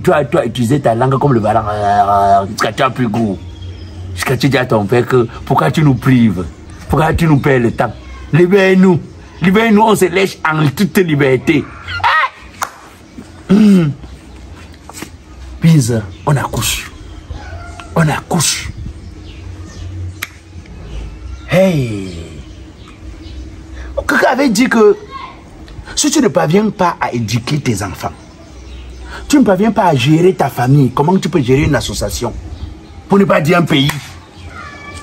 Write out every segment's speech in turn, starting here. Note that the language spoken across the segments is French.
Toi, utiliser ta langue comme le varan. Jusqu'à tu as plus goût. Jusqu'à tu dis à ton père que pourquoi tu nous prives? Pourquoi tu nous perds le temps? Libère-nous. Libère-nous, on se lèche en toute liberté. Puis, on accouche. On accouche. Hey! Quelqu'un avait dit que si tu ne parviens pas à éduquer tes enfants, tu ne parviens pas à gérer ta famille, comment tu peux gérer une association? Pour ne pas dire un pays.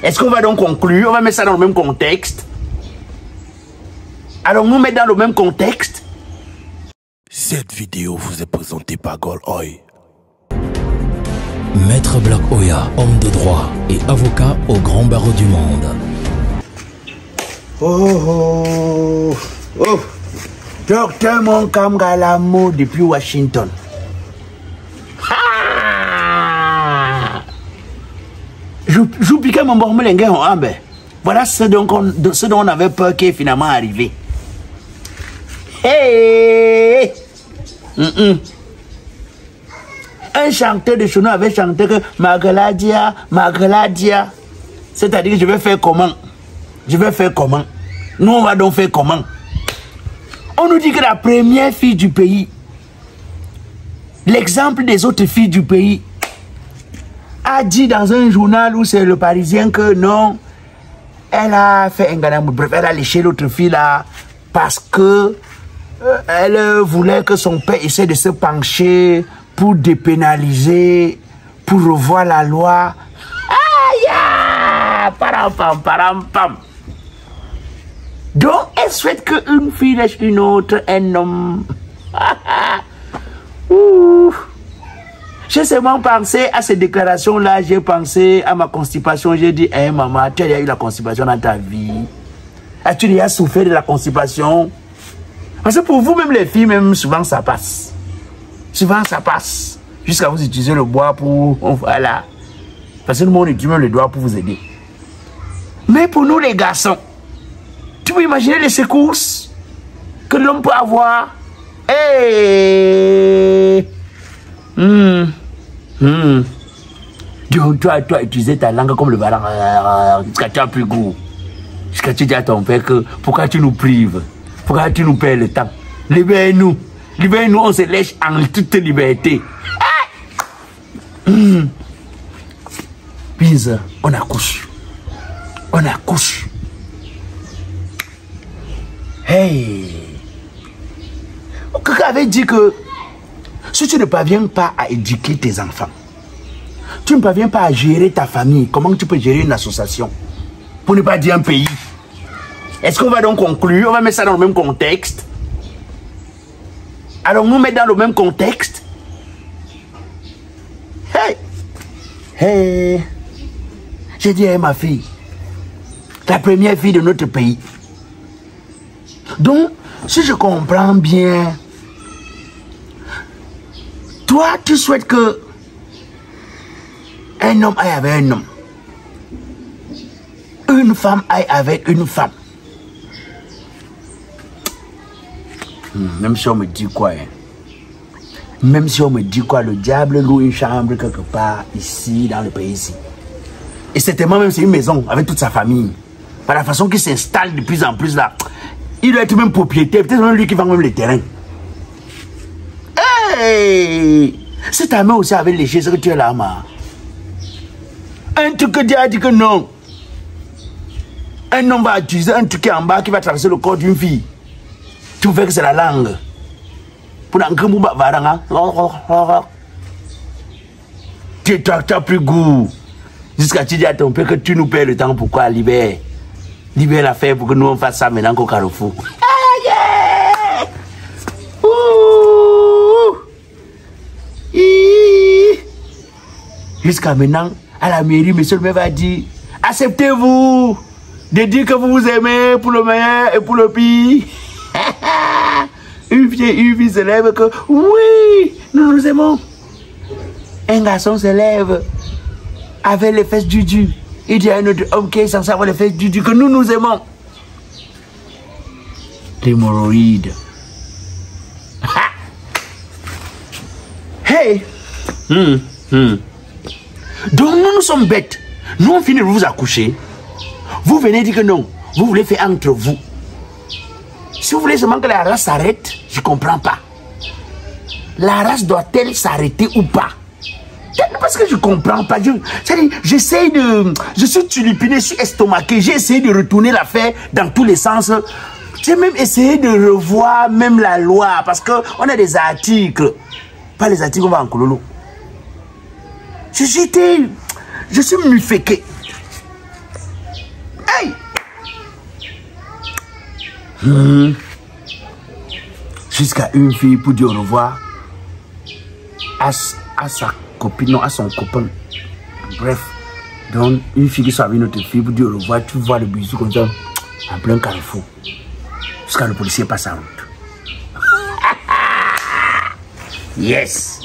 Est-ce qu'on va donc conclure? On va mettre ça dans le même contexte? Alors nous mettre dans le même contexte? Cette vidéo vous est présentée par Gold Oil. Maître Black Oya, homme de droit et avocat au grand barreau du monde. Docteur Monkam Galamo depuis Washington. Je piquais mon bon melengue en ambe. Voilà ce dont on avait peur qui est finalement arrivé. Hey! Un chanteur de chez nous avait chanté que Magladia. C'est-à-dire que je vais faire comment? Je vais faire comment? Nous, on va donc faire comment? On nous dit que la première fille du pays, l'exemple des autres filles du pays, a dit dans un journal où c'est le Parisien que non, elle a fait un ganamou. Bref, elle a léché l'autre fille là parce que elle voulait que son père essaie de se pencher pour dépénaliser, pour revoir la loi. Aïe! Param pam. Donc, elle souhaite qu'une fille lèche une autre, un homme. J'ai seulement pensé à ces déclarations-là, j'ai pensé à ma constipation. J'ai dit, hey, maman, tu as eu la constipation dans ta vie. As-tu déjà souffert de la constipation? Parce que pour vous, même les filles, même souvent ça passe. Souvent ça passe. Jusqu'à vous utiliser le bois pour... Voilà. Parce que le monde utilise même le doigt pour vous aider. Mais pour nous les garçons, tu peux imaginer les secousses que l'homme peut avoir. Hey! Toi, utiliser ta langue comme le varan. Jusqu'à tu as plus goût. Jusqu'à tu dis à ton père que pourquoi tu nous prives? Pourquoi tu nous perds le temps? Libère-nous. Libère-nous, on se lèche en toute liberté. Puis, on accouche. On accouche. Hey! Quelqu'un avait dit que si tu ne parviens pas à éduquer tes enfants, tu ne parviens pas à gérer ta famille, comment tu peux gérer une association? Pour ne pas dire un pays. Est-ce qu'on va donc conclure? On va mettre ça dans le même contexte? Alors nous mettre dans le même contexte? Hey! J'ai dit à ma fille, la première fille de notre pays. Donc, si je comprends bien, toi, tu souhaites que un homme aille avec un homme, une femme aille avec une femme. Même si on me dit quoi, hein? Même si on me dit quoi, le diable loue une chambre quelque part ici, dans le pays ici. Et certainement même c'est une maison avec toute sa famille. Par la façon qu'il s'installe de plus en plus là. Il doit être même propriétaire, peut-être même lui qui vend même les terrains. Hey! Si ta main aussi avait léché, c'est que tu es là, ma. Un truc que Dieu a dit que non. Un homme va utiliser un truc qui est en bas qui va traverser le corps d'une fille. Tu fais que c'est la langue. Pour un grand varanga. Tu as plus goût. Jusqu'à tu dis à ton père que tu nous perds le temps. Pourquoi? Libère l'affaire pour que nous on fasse ça maintenant qu'au Carrefour. Jusqu'à maintenant, à la mairie, monsieur le maire va dire, acceptez-vous de dire que vous vous aimez pour le meilleur et pour le pire. Une fille se lève que, oui, nous nous aimons. Un garçon se lève avec les fesses du. Il dit à un autre homme qui est censé avoir les fesses du que nous nous aimons. L'hémorroïde. Hey! Donc nous sommes bêtes. Nous on finit de vous accoucher. Vous venez dire que non. Vous voulez faire entre vous. Si vous voulez seulement que la race s'arrête, je ne comprends pas. La race doit-elle s'arrêter ou pas? Parce que je ne comprends pas. J'essaie de... Je suis tulipiné, je suis estomaqué. J'ai essayé de retourner l'affaire dans tous les sens. J'ai même essayé de revoir même la loi. Parce qu'on a des articles. Pas les articles, on va en cololo. Je suis muféqué. Hey! Jusqu'à une fille pour dire au revoir à sa copine, non, à son copain. Bref, donc une fille qui soit avec notre fille pour dire au revoir, tu vois le bisou comme ça, en plein carrefour. Jusqu'à le policier passe sa route. Yes!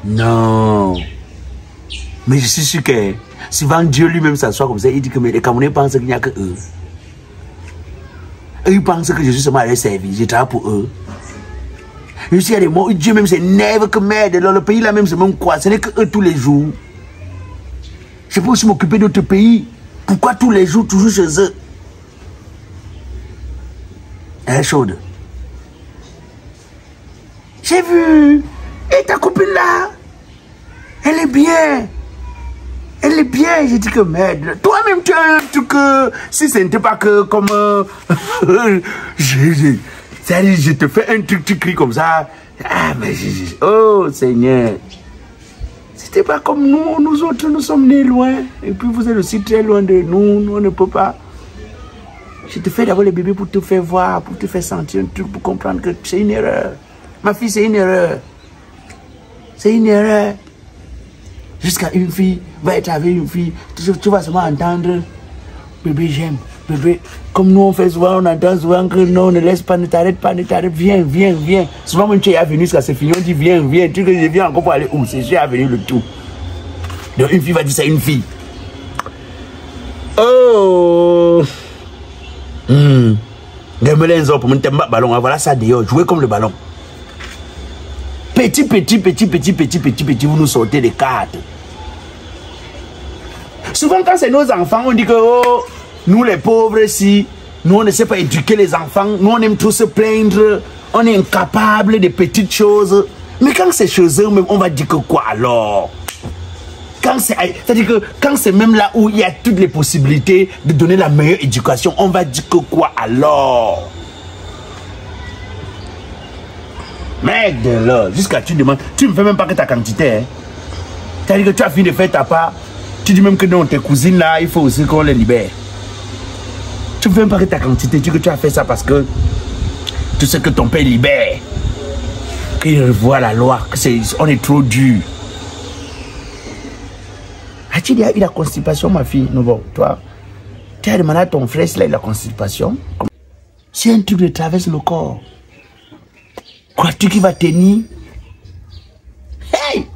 Non! Mais je suis sûr que souvent Dieu lui-même s'assoit comme ça, il dit que mais les Camerounais pensent qu'il n'y a que eux. Eux, ils pensent que je suis seulement à leur service, je travaille pour eux. Je sais, il y a des mots où Dieu même s'énerve que merde, dans le pays là même c'est même quoi, ce n'est que eux tous les jours. Je peux aussi m'occuper d'autres pays. Pourquoi tous les jours, toujours chez eux? Elle est chaude. J'ai vu. Et ta copine là, elle est bien. Elle est bien. J'ai dit que merde. Toi-même, tu as un truc que si ce n'était pas que comme... je te fais un truc, tu cries comme ça. Ah, mais oh Seigneur. C'était pas comme nous autres, nous sommes nés loin. Et puis vous êtes aussi très loin de nous. Nous, on ne peut pas. Je te fais d'abord les bébés pour te faire voir, pour te faire sentir un truc, pour comprendre que c'est une erreur. Ma fille, c'est une erreur. C'est une erreur. Jusqu'à une fille, va être avec une fille, tu vas seulement entendre, bébé j'aime, bébé, comme nous on fait souvent, on entend souvent que non, ne laisse pas, ne t'arrête pas, viens, viens, viens. Souvent même tu es venu jusqu'à c'est fini, on dit viens, viens, tu que je viens encore pour aller où? C'est j'ai venu le tout. Donc une fille va dire c'est une fille. Oh! Ballon, voilà ça dehors, jouez comme le ballon. Petit, vous nous sortez des cartes. Souvent, quand c'est nos enfants, on dit que oh, nous les pauvres ici, nous on ne sait pas éduquer les enfants, nous on aime tous se plaindre, on est incapable de petites choses. Mais quand c'est chez eux, même, on va dire que quoi alors? C'est-à-dire que quand c'est même là où il y a toutes les possibilités de donner la meilleure éducation, on va dire que quoi alors? Mec de là, jusqu'à tu demandes, tu ne fais même pas que ta quantité. Hein. C'est-à-dire que tu as fini de faire ta part, tu dis même que non, tes cousines là, il faut aussi qu'on les libère. Tu ne fais même pas que ta quantité, tu dis que tu as fait ça parce que tu sais que ton père libère. Qu'il revoit la loi, on est trop dur. As-tu déjà eu la constipation, ma fille? Non, bon, toi, tu as demandé à ton frère s'il a eu la constipation. C'est un truc qui traverse le corps. Crois-tu qu'il va tenir? Hey!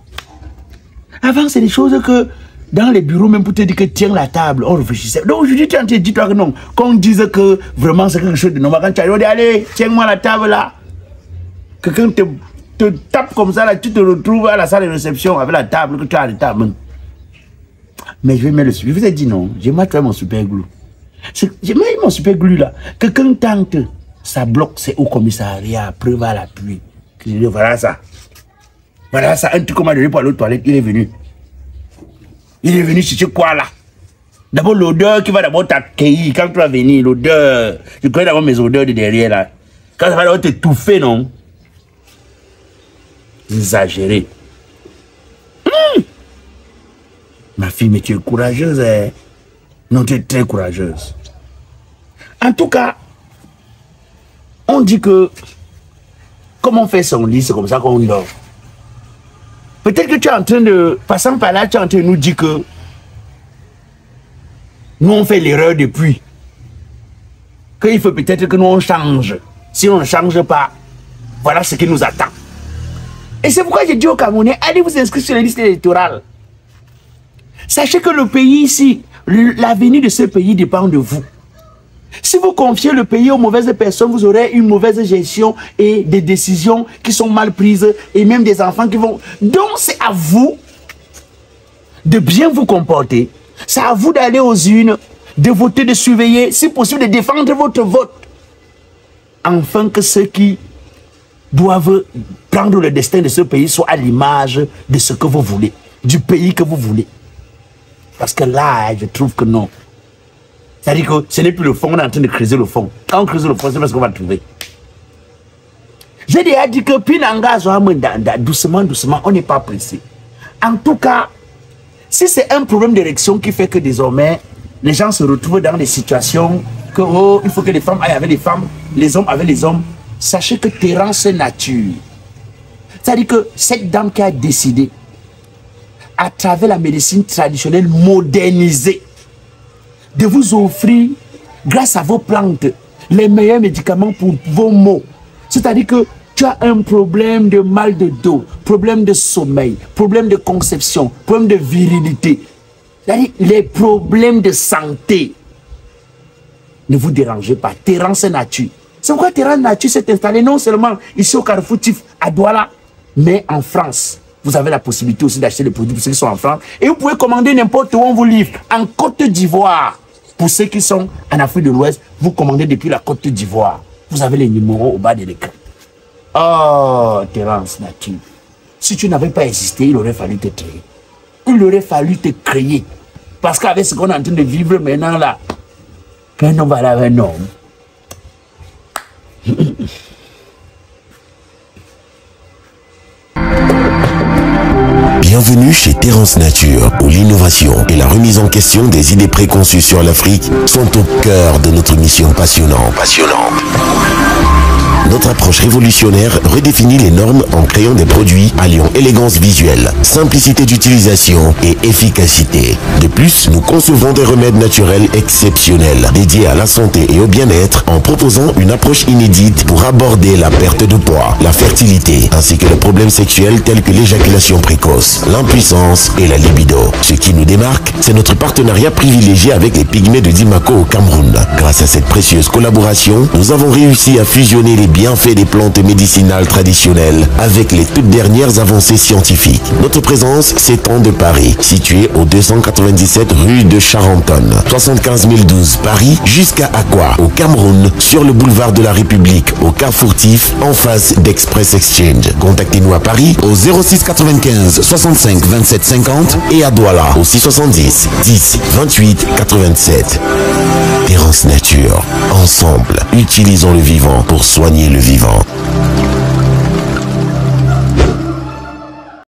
Avant, c'est des choses que dans les bureaux, même pour te dire que tiens la table, on réfléchissait. Donc aujourd'hui, tu as dit toi que non. Qu'on dise que vraiment c'est quelque chose de normal. Quand tu arrives, on dit allez, tiens-moi la table là. Quelqu'un te tape comme ça, là, tu te retrouves à la salle de réception avec la table que tu as à la table. Mais je vais mettre le super. Je vous ai dit non, j'ai moi mon super glue. J'ai mis mon super glue là. Quelqu'un tente. Ça bloque, c'est au commissariat, preuve à l'appui. Je dis, voilà ça. Voilà ça, un truc qu'on m'a donné pour aller aux toilettes, il est venu. Il est venu chercher quoi là? D'abord l'odeur qui va d'abord t'accueillir quand tu vas venir, l'odeur. Je connais d'abord mes odeurs de derrière là. Quand ça va d'abord t'étouffer, non? Exagéré. Ma fille, mais tu es courageuse, hein? Non, tu es très courageuse. En tout cas, on dit que, comme on fait son lit, c'est comme ça qu'on dort. Peut-être que tu es en train de, passant par là, tu es en train de nous dire que nous on fait l'erreur depuis. Qu'il faut peut-être que nous on change. Si on ne change pas, voilà ce qui nous attend. Et c'est pourquoi j'ai dit aux Camerounais, allez vous inscrire sur les listes électorales. Sachez que le pays ici, l'avenir de ce pays dépend de vous. Si vous confiez le pays aux mauvaises personnes, vous aurez une mauvaise gestion et des décisions qui sont mal prises et même des enfants qui vont... Donc c'est à vous de bien vous comporter. C'est à vous d'aller aux urnes, de voter, de surveiller, si possible de défendre votre vote. Afin que ceux qui doivent prendre le destin de ce pays soient à l'image de ce que vous voulez, du pays que vous voulez. Parce que là, je trouve que non. C'est-à-dire que ce n'est plus le fond, on est en train de creuser le fond. Quand on creuse le fond, c'est parce qu'on va le trouver. J'ai déjà dit que Pinanga, doucement, doucement, on n'est pas pressé. En tout cas, si c'est un problème d'érection qui fait que désormais, les gens se retrouvent dans des situations que, oh, il faut que les femmes aillent avec les femmes, les hommes avec les hommes, sachez que Terence Nature, c'est-à-dire que cette dame qui a décidé, à travers la médecine traditionnelle modernisée, de vous offrir, grâce à vos plantes, les meilleurs médicaments pour vos maux. C'est-à-dire que tu as un problème de mal de dos, problème de sommeil, problème de conception, problème de virilité. C'est-à-dire les problèmes de santé. Ne vous dérangez pas. Terence Nature. C'est pourquoi Terence Nature s'est installé non seulement ici au Carrefour Tif, à Douala, mais en France. Vous avez la possibilité aussi d'acheter les produits pour ceux qui sont en France. Et vous pouvez commander n'importe où on vous livre. En Côte d'Ivoire. Pour ceux qui sont en Afrique de l'Ouest, vous commandez depuis la Côte d'Ivoire. Vous avez les numéros au bas de l'écran. Oh, Terence Nature. Si tu n'avais pas existé, il aurait fallu te créer. Il aurait fallu te créer. Parce qu'avec ce qu'on est en train de vivre maintenant là, qu'un homme va laver un homme. Bienvenue chez Terence Nature, où l'innovation et la remise en question des idées préconçues sur l'Afrique sont au cœur de notre mission passionnante. Notre approche révolutionnaire redéfinit les normes en créant des produits alliant élégance visuelle, simplicité d'utilisation et efficacité. De plus, nous concevons des remèdes naturels exceptionnels dédiés à la santé et au bien-être en proposant une approche inédite pour aborder la perte de poids, la fertilité ainsi que les problèmes sexuels tels que l'éjaculation précoce, l'impuissance et la libido. Ce qui nous démarque, c'est notre partenariat privilégié avec les pygmées de Dimako au Cameroun. Grâce à cette précieuse collaboration, nous avons réussi à fusionner les bienfaits des plantes médicinales traditionnelles avec les toutes dernières avancées scientifiques. Notre présence s'étend de Paris, situé au 297 rue de Charentonne, 75 012 Paris, jusqu'à Akwa, au Cameroun, sur le boulevard de la République, au Carrefour Tif, en face d'Express Exchange. Contactez-nous à Paris au 06 95 65 27 50 et à Douala au 670 10 28 87. Terence Nature. Ensemble, utilisons le vivant pour soigner le vivant.